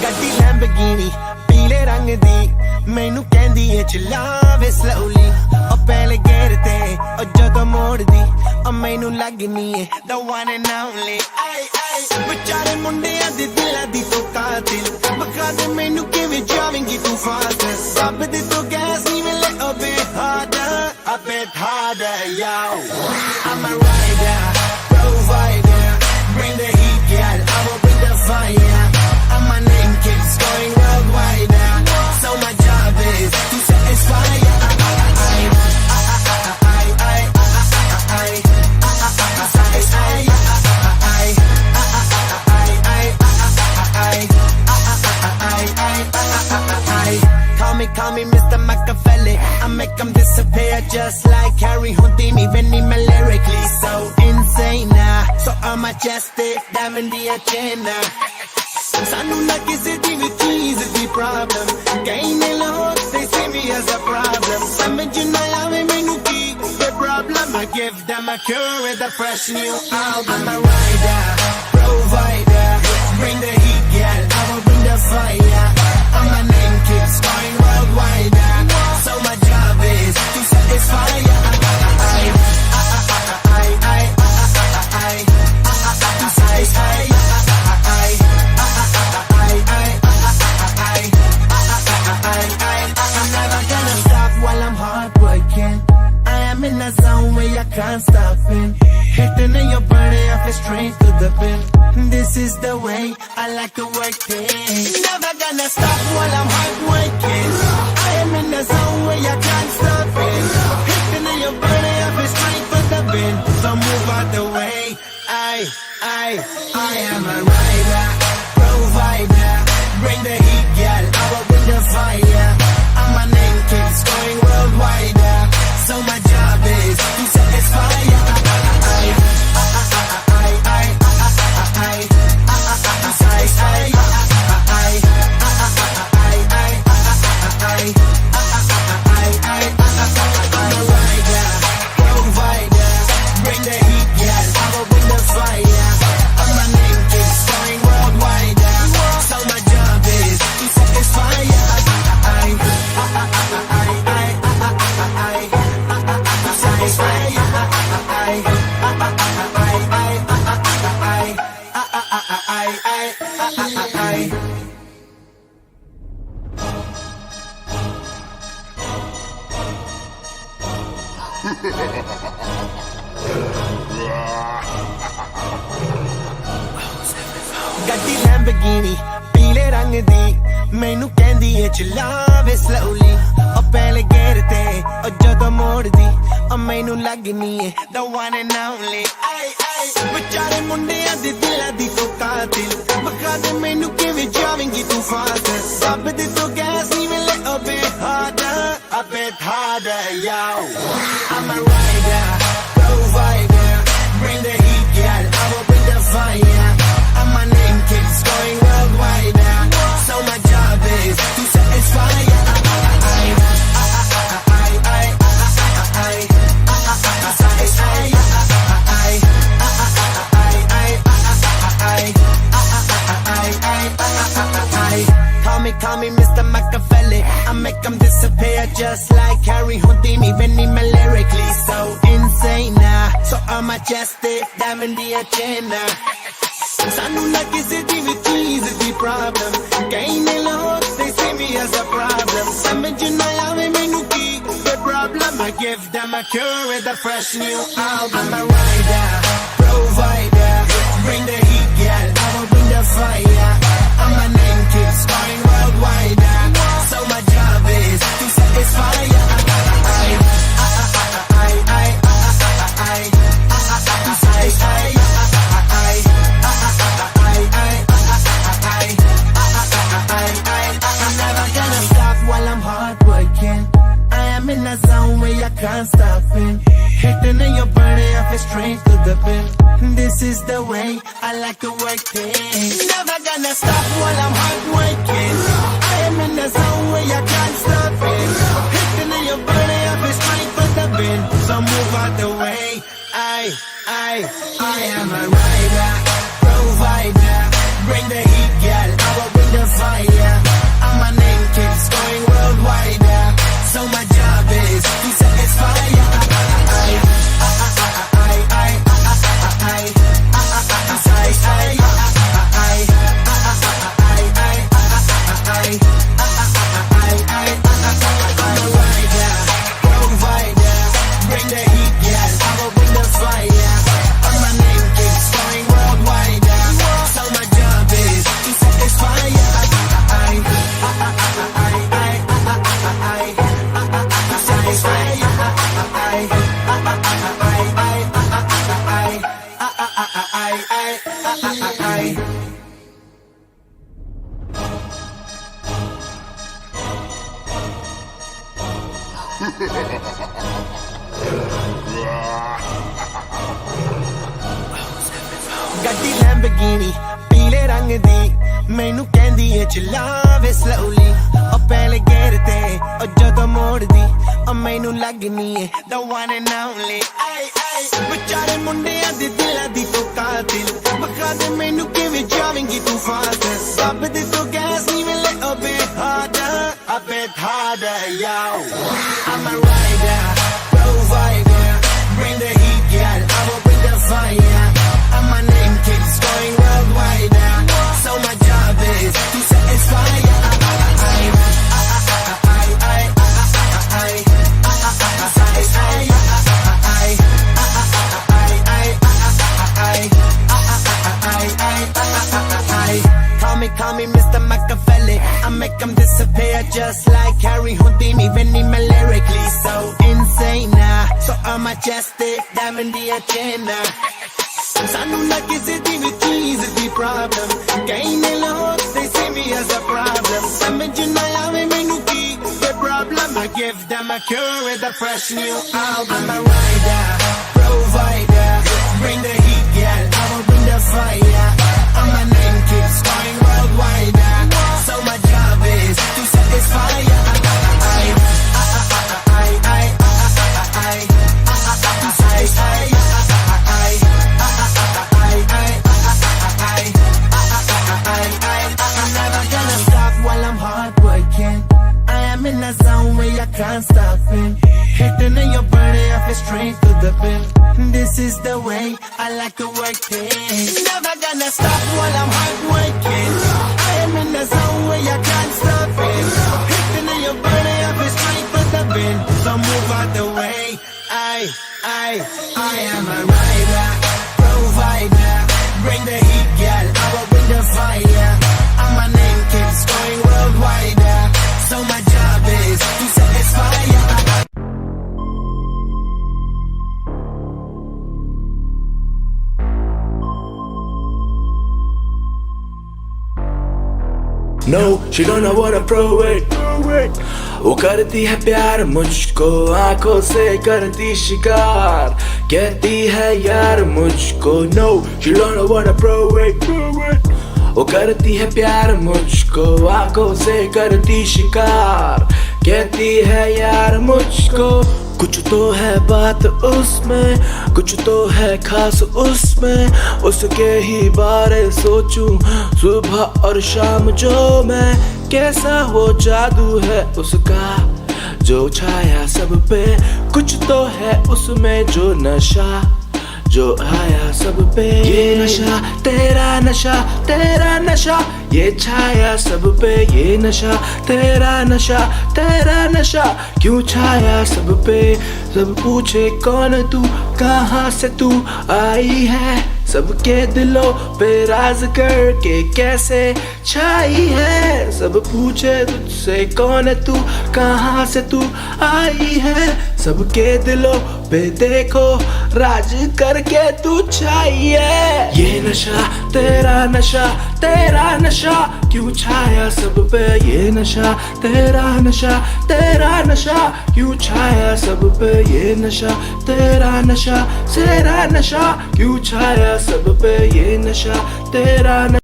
ਗੱਡੀ ਲੈਂਬਰਗਿਨੀ ਪੀਲੇ ਰੰਗ ਦੀ ਮੈਨੂੰ ਕਹਿੰਦੀ ਏ ਚਲਾਵੇ ਸਲੋਲੀ ਉਹ ਪਹਿਲੇ ਗੇਰ ਤੇ ਉਹ ਜਦੋਂ ਮੋੜਦੀ ਉਹ ਮੈਨੂੰ ਲੱਗਨੀ ਏ the one and only ਵਿਚਾਰੇ ਮੁੰਡਿਆਂ ਦੇ ਦਿਲਾਂ ਦੀ ਤੂੰ ਕਾਤਿਲ ਬਕਾ ਦੇ ਮੈਨੂੰ ਕਿਵੇਂ ਜਾਵੇਂਗੀ ਤੂੰ ਫਾਸਟ ਰੱਬ ਦੇ ਤੋਂ ਗੈਸ ਨਹੀਂ ਮਿਲੇ a bit harder yo I'm a rider provider bring the heat girl I will bring the fire and my name keeps going worldwide now so my job is to satisfy Call me Mr. Machiavelli I make them disappear just like Harry Houdini Veni me lyrically so insane so I'm majestic diamond the agenda Sanu na kisi di vi cheese di problem Kain ne log they see me as a problem Samajh na aave mainu ki the problem I give them a cure with a fresh new album I'm a rider provider bring the heat girl I will bring the fire and my name keeps going worldwide so my job is to satisfy I'm never gonna stop while I'm hard working I am in a zone where I can't stop it hitting in your body I feel straight to the bin this is the way I like to work it never gonna stop while I'm hard working I am in a zone where I can't stop it hitting in your body I feel straight to the bin so move out the way I am a rider provider bring the heat girl I will bring the fire and my name keeps going worldwide so my job is to satisfy ਗੱਡੀ Lamborghini ਪੀਲੇ ਰੰਗ ਦੀ ਮੈਨੂੰ ਕਹਿੰਦੀ ਏ ਚਲਾਵੇ slowly ਉਹ ਪਹਿਲੇ ਗੇਰ ਤੇ ਉਹ ਜਦੋਂ ਮੋੜਦੀ ਉਹ ਮੈਨੂੰ ਲੱਗਨੀ ਏ the one and only ਵਿਚਾਰੇ ਮੁੰਡਿਆਂ ਦੇ ਦਿਲਾਂ ਦੀ ਤੂੰ ਕਾਤਿਲ ਬਕਾ ਦੇ ਮੈਨੂੰ ਕਿਵੇਂ ਜਾਵੇਂਗੀ ਤੂੰ ਫਾਸਟ ਰੱਬ ਦੇ ਤੋਂ ਗੈਸ ਨਹੀਂ ਮਿਲੇ a bit harder yo I'm a rider provider bring the heat girl I will bring the fire and my name keeps going worldwide so my job is to satisfy Call me Mr. Machiavelli I make them disappear just like Harry Houdini Veni me lyrically so insane so I'm majestic diamond the agenda Sanu na kisi di vi cheese di problem Kain ne log they see me as a problem Samajh na aave mainu ki the problem I give them a cure with a fresh new album I'm a rider provider bring the heat girl I will bring the fire and my name keeps going worldwide so my job is to satisfy I'm never gonna stop while I'm hard working I am in a zone where I can't stop it hitting in your body I feel straight to the bin this is the way I like to work it never gonna stop while I'm hard working I am in a zone where I can't stop it hitting in your body I feel straight to the bin so move out the way I am a rider, provider. Bring the heat, girl, I will bring the fire. And my name keeps going worldwide. So my job is to satisfy ya. ਗੱਡੀ Lamborghini ਪੀਲੇ ਰੰਗ ਦੀ ਮੈਨੂੰ ਕਹਿੰਦੀ ਏ ਚਲਾਵੇ slowly ਉਹ ਪਹਿਲੇ ਗੇਰ ਤੇ ਉਹ ਜਦੋਂ ਮੋੜਦੀ ਉਹ ਮੈਨੂੰ ਲੱਗਨੀ ਏ the one and only ਵਿਚਾਰੇ ਮੁੰਡਿਆਂ ਦੇ ਦਿਲਾਂ ਦੀ ਤੂੰ ਕਾਤਿਲ ਬਖਾ ਦੇ ਮੈਨੂੰ ਕਿਵੇਂ ਜਾਵੇਂਗੀ ਤੂੰ ਫਾਸਟ ਸਭ ਦੇ ਤੋਂ ਗੈਸ ਨਹੀਂ ਮਿਲੇ a bit harder yo I'm a rider provider bring the heat girl I will bring the fire and my name keeps going worldwide so my job is to satisfy Call me Mr. Machiavelli I make them disappear just like Harry Houdini Benny me lyrically so insane So I'm majestic, diamond the agenda Sanu na kisi di vi cheese di problem Kahin logs, they see me as a problem Samajh na aave mainu ki the problem I give them a cure with a fresh new album I'm a rider, provider Bring the heat, girl, I will bring the fire And my name keeps going worldwide So my job is to satisfy I'm never gonna stop while I'm hard working I am in a zone where I can't stop it Hitting in your body, I feel straight to the bin This is the way I like to work it Never gonna stop while I'm hard working I am in the zone where I can't stop it Hitting in your body, I feel straight to the bin So move out the way I am a rider, provider Bring the heat, girl, I will bring the fire And my name keeps going worldwide So my job is to satisfy No, she don't know what I prove it वो करती है प्यार मुझको आंखों से करती शिकार कहती है यार मुझको No, she don't know what I prove it वो करती है प्यार मुझको आंखों से करती शिकार कहती है यार मुझको कुछ तो है बात उसमें कुछ तो है खास उसमें उसके ही बारे सोचूं सुबह और शाम जो मैं कैसा वो जादू है उसका जो छाया सब पे कुछ तो है उसमें जो नशा जो आया सब पे ये नशा तेरा नशा ये छाया सब पे ये नशा तेरा नशा क्यों छाया सब पे सब पूछे कौन तू कहाँ से तू आई है सबके दिलों पे राज करके कैसे छाई है सब पूछे तुझसे कौन है तू कहाँ से तू आई है सबके दिलों पे देखो राज करके तू छाई है ये नशा तेरा नशा क्यों छाया सब पे ये नशा तेरा नशा क्यों छाया सब पे ये नशा तेरा नशा क्यों छाया सब पे ये नशा तेरा